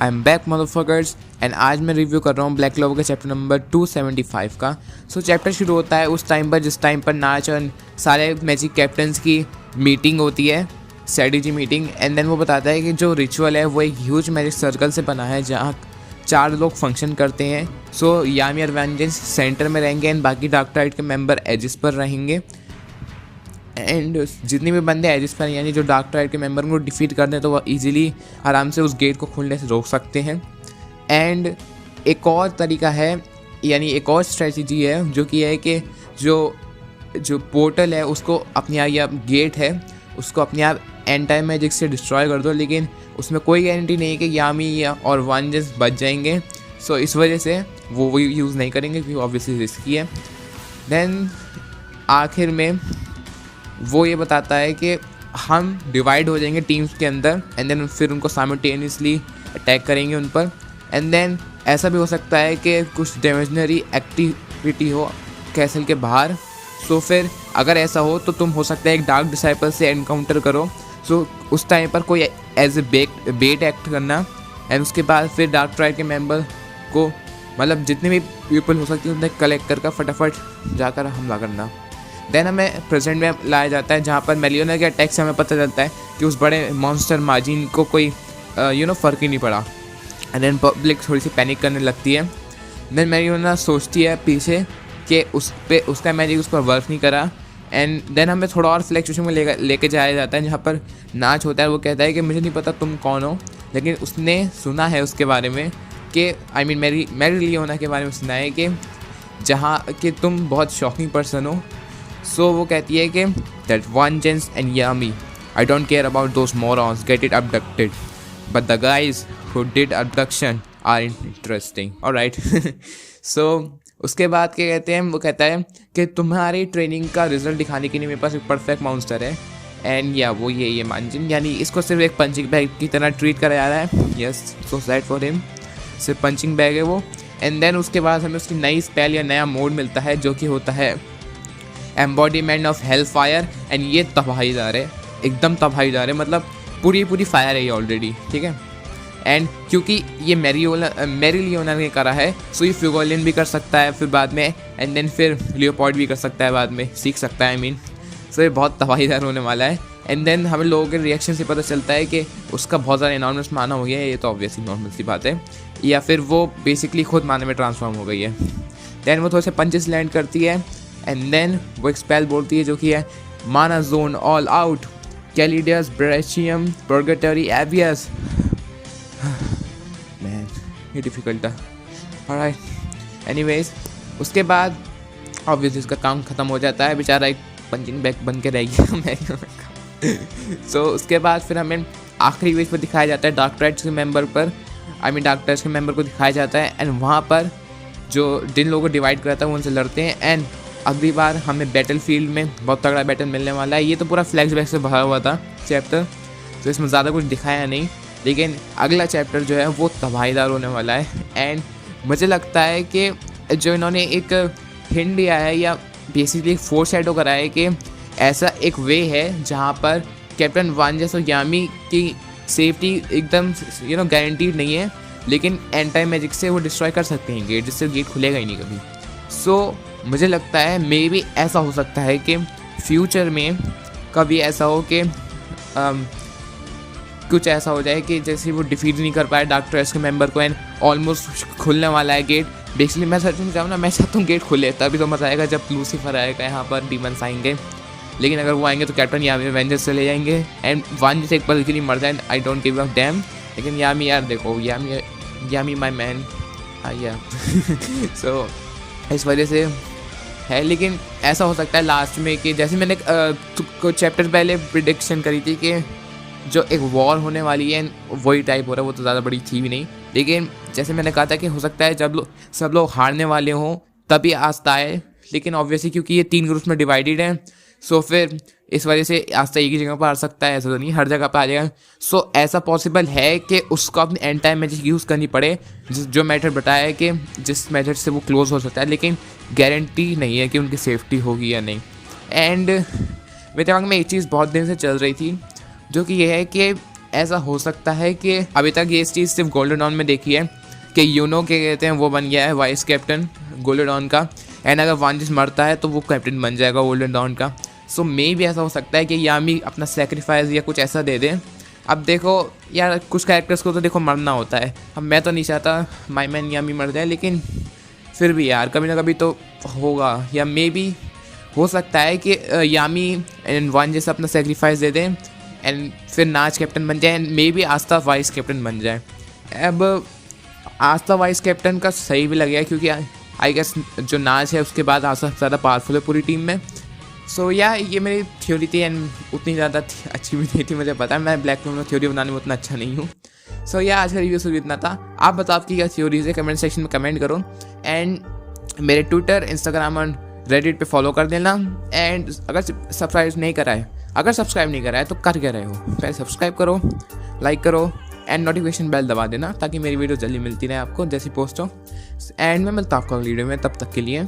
I am back motherfuckers and आज मैं review कर रहा हूँ ब्लैक क्लोवर का चैप्टर नंबर 275 का। सो चैप्टर शुरू होता है उस टाइम पर जिस टाइम पर नाच और सारे मैजिक कैप्टन्स की मीटिंग होती है, स्ट्रेटजी मीटिंग। एंड देन वो बताता है कि जो रिचुअल है वो एक ह्यूज मैजिक सर्कल से बना है जहाँ 4 लोग फंक्शन करते हैं। सो यामी और वेंजेंस सेंटर में रहेंगे एंड बाकी डार्क टाइड के मेंबर एजिस पर रहेंगे। एंड जितने भी बंदे एजिस पर यानी जो डार्क टाइड के मेंबर को डिफीट कर दें तो वो इजीली आराम से उस गेट को खुलने से रोक सकते हैं। एंड एक और तरीका है यानी एक और स्ट्रेटजी है जो कि है कि जो पोर्टल है उसको अपने आप या गेट है उसको अपने आप एंटी मैजिक से डिस्ट्रॉय कर दो, लेकिन उसमें कोई गारंटी नहीं है कि यामी या और वेंजेंस बच जाएंगे। सो इस वजह से वो यूज़ नहीं करेंगे क्योंकि ऑब्वियसली रिस्की है। देन आखिर में वो ये बताता है कि हम डिवाइड हो जाएंगे टीम्स के अंदर एंड देन फिर उनको साइमल्टेनियसली अटैक करेंगे उन पर। एंड देन ऐसा भी हो सकता है कि कुछ डेमेजनरी एक्टिविटी हो कैसल के बाहर। सो फिर अगर ऐसा हो तो तुम हो सकता है एक डार्क डिसाइपल से एनकाउंटर करो। सो उस टाइम पर कोई एज ए बेट एक्ट करना एंड उसके बाद फिर डार्क ट्राइब के मेंबर को मतलब जितने भी पीपल हो सकते हैं उन्हें कलेक्ट कर फटाफट जाकर हमला करना। देन हमें प्रेजेंट में लाया जाता है जहाँ पर मेलियोना के अटैक से हमें पता चलता है कि उस बड़े मॉन्स्टर मार्जिन को कोई फ़र्क ही नहीं पड़ा। एंड देन पब्लिक थोड़ी सी पैनिक करने लगती है। देन मेलियोना सोचती है पीछे कि उसका मैजिक उस पर वर्क नहीं करा। एंड देन हमें थोड़ा और फ्लैक्चुएशन में लेके जाया जाता है जहाँ पर नाच होता है। वो कहता है कि मुझे नहीं पता तुम कौन हो, लेकिन उसने सुना है उसके बारे में कि मेरी लियोना के बारे में सुना है कि जहाँ कि तुम बहुत शॉकिंग पर्सन हो। सो वो कहती है कि that vengeance and Yami I don't care about those morons get it abducted but the guys who did abduction are interesting alright. So उसके बाद क्या कहते हैं, वो कहता है कि तुम्हारी ट्रेनिंग का रिजल्ट दिखाने के लिए मेरे पास एक परफेक्ट मॉन्स्टर है। एंड या वो ये मांजिन यानी इसको सिर्फ एक पंचिंग बैग की तरह ट्रीट करा जा रहा है। Yes, so sad for him, सिर्फ पंचिंग बैग है वो। एंड देन उसके बाद हमें उसकी नई स्पेल या नया मोड मिलता है जो कि होता है embodiment of hell fire. And ये तबाहीदार है, एकदम तबाहीदार है, मतलब पूरी फायर है ये ऑलरेडी, ठीक है। एंड क्योंकि ये मेरिलियोना ने करा है सो ये फ्यूगोलियन भी कर सकता है फिर बाद में। एंड देन फिर लियोपॉइड भी कर सकता है बाद में, सीख सकता है सो ये बहुत तबाहीदार होने वाला है। एंड देन हमें लोगों के रिएक्शन से पता चलता है कि उसका बहुत ज़्यादा इनॉर्मस माना हो गया है, ये तो ऑब्वियसली नॉर्मल सी बात है, या फिर वो बेसिकली खुद माने में ट्रांसफॉर्म हो गई है। देन वो थोड़े से पंचेस लैंड करती है एंड देन वो एक स्पेल बोलती है जो कि है माना जोन ऑल आउट कैलिडियस ब्रेशियम पर्गेटरी एवियस। मैन ये डिफ़िकल्ट था। ऑलराइट, एनीवेज उसके बाद ऑब्वियसली उसका काम ख़त्म हो जाता है, बेचारा एक पंचिंग बैग बन के रह गया। सो उसके बाद फिर हमें आखिरी वेज पर दिखाया जाता है डार्क ट्राइब्स के मेंबर पर, डार्क ट्राइब्स के मेंबर को दिखाया जाता है। एंड वहाँ पर जो जिन लोगों को डिवाइड कराता है वो उनसे लड़ते हैं। एंड अगली बार हमें बैटल फील्ड में बहुत तगड़ा बैटल मिलने वाला है। ये तो पूरा फ्लैशबैक से भरा हुआ था चैप्टर, तो इसमें ज़्यादा कुछ दिखाया नहीं, लेकिन अगला चैप्टर जो है वो तबाहीदार होने वाला है। एंड मुझे लगता है कि जो इन्होंने एक हिंट दिया है या बेसिकली एक फोर शैडो करा है कि ऐसा एक वे है जहाँ पर कैप्टन वेंजेंस और यामी की सेफ्टी एकदम गारंटीड नहीं है, लेकिन एंटी मैजिक से वो डिस्ट्रॉय कर सकते हैं गेट, जिससे गेट खुलेगा ही नहीं कभी। सो मुझे लगता है मे बी ऐसा हो सकता है कि फ्यूचर में कभी ऐसा हो कि कुछ ऐसा हो जाए कि जैसे वो डिफीट नहीं कर पाए डार्क ट्राइब्स के मेंबर को एंड ऑलमोस्ट खुलने वाला है गेट। बेसिकली मैं सच में चाहूँ ना, मैं चाहता हूँ गेट खुले, तभी तो मज़ा आएगा जब लूसीफर आएगा यहाँ पर, डीमंस आएंगे। लेकिन अगर वो आएंगे तो कैप्टन यामी वेंजेंस चले जाएंगे एंड वेंजेंस एक पल के लिए मर जाए, I don't give a dam. लेकिन यामी यार देखो, यामी माई मैन या सो इस वजह से है। लेकिन ऐसा हो सकता है लास्ट में कि जैसे मैंने कुछ चैप्टर पहले प्रिडिक्शन करी थी कि जो एक वॉर होने वाली है वही टाइप हो रहा है, वो तो ज़्यादा बड़ी थी भी नहीं, लेकिन जैसे मैंने कहा था कि हो सकता है जब सब लोग हारने वाले हों तभी आस्था आए। लेकिन ऑब्वियसली क्योंकि ये 3 ग्रुप्स में डिवाइडेड है सो फिर इस वजह से आस्था एक ही जगह पर आ सकता है, ऐसा तो नहीं हर जगह पर आ जाएगा। सो ऐसा पॉसिबल है कि उसको अपनी एंटी मैजिक यूज़ करनी पड़े, जो मेथड बताया है कि जिस मेथड से वो क्लोज हो सकता है, लेकिन गारंटी नहीं है कि उनकी सेफ्टी होगी या नहीं। एंड मेरे दिमाग में एक चीज़ बहुत दिन से चल रही थी जो कि ये है कि ऐसा हो सकता है कि अभी तक ये चीज़ सिर्फ गोल्डन डॉन में देखी है कि यूनो के कहते हैं वो बन गया है वाइस कैप्टन गोल्डन डॉन का, एंड अगर वांजिस मरता है तो वो कैप्टन बन जाएगा गोल्डन डॉन का। सो मे भी ऐसा हो सकता है कि यामी अपना सेक्रीफाइस या कुछ ऐसा दे दे। अब देखो यार, कुछ कैरेक्टर्स को तो देखो मरना होता है। अब मैं तो नहीं चाहता माई मैन यामी मर जाए, लेकिन फिर भी यार कभी ना कभी तो होगा, या मे बी हो सकता है कि यामी एंड वांजिस अपना सेक्रीफाइस दे दें एंड फिर नाच कैप्टन बन जाए, and may be Aastha vice captain बन जाए। अब आस्था वाइस कैप्टन का सही भी लगेगा क्योंकि आई गेस जो नाच है उसके बाद आस्था ज़्यादा पावरफुल है पूरी टीम में। सो या ये मेरी थ्योरी थी, एंड उतनी ज़्यादा अच्छी भी नहीं थी, मुझे पता है मैं ब्लैक क्लोवर में थ्योरी बनाने में उतना अच्छा नहीं हूँ। सो या आज का रिव्यू सिर्फ इतना था। आप बताओ आपकी क्या थ्योरीज है, कमेंट सेक्शन में कमेंट करो, एंड मेरे ट्विटर, इंस्टाग्राम और रेडिट पे फॉलो कर देना। एंड अगर सब्सक्राइब नहीं करा है तो कर क्या रहे हो, पहले सब्सक्राइब करो, लाइक करो एंड नोटिफिकेशन बेल दबा देना ताकि मेरी वीडियो जल्दी मिलती रहे आपको जैसी पोस्ट हो। एंड मैं मिलता हूँ आपको अगली वीडियो में, तब तक के लिए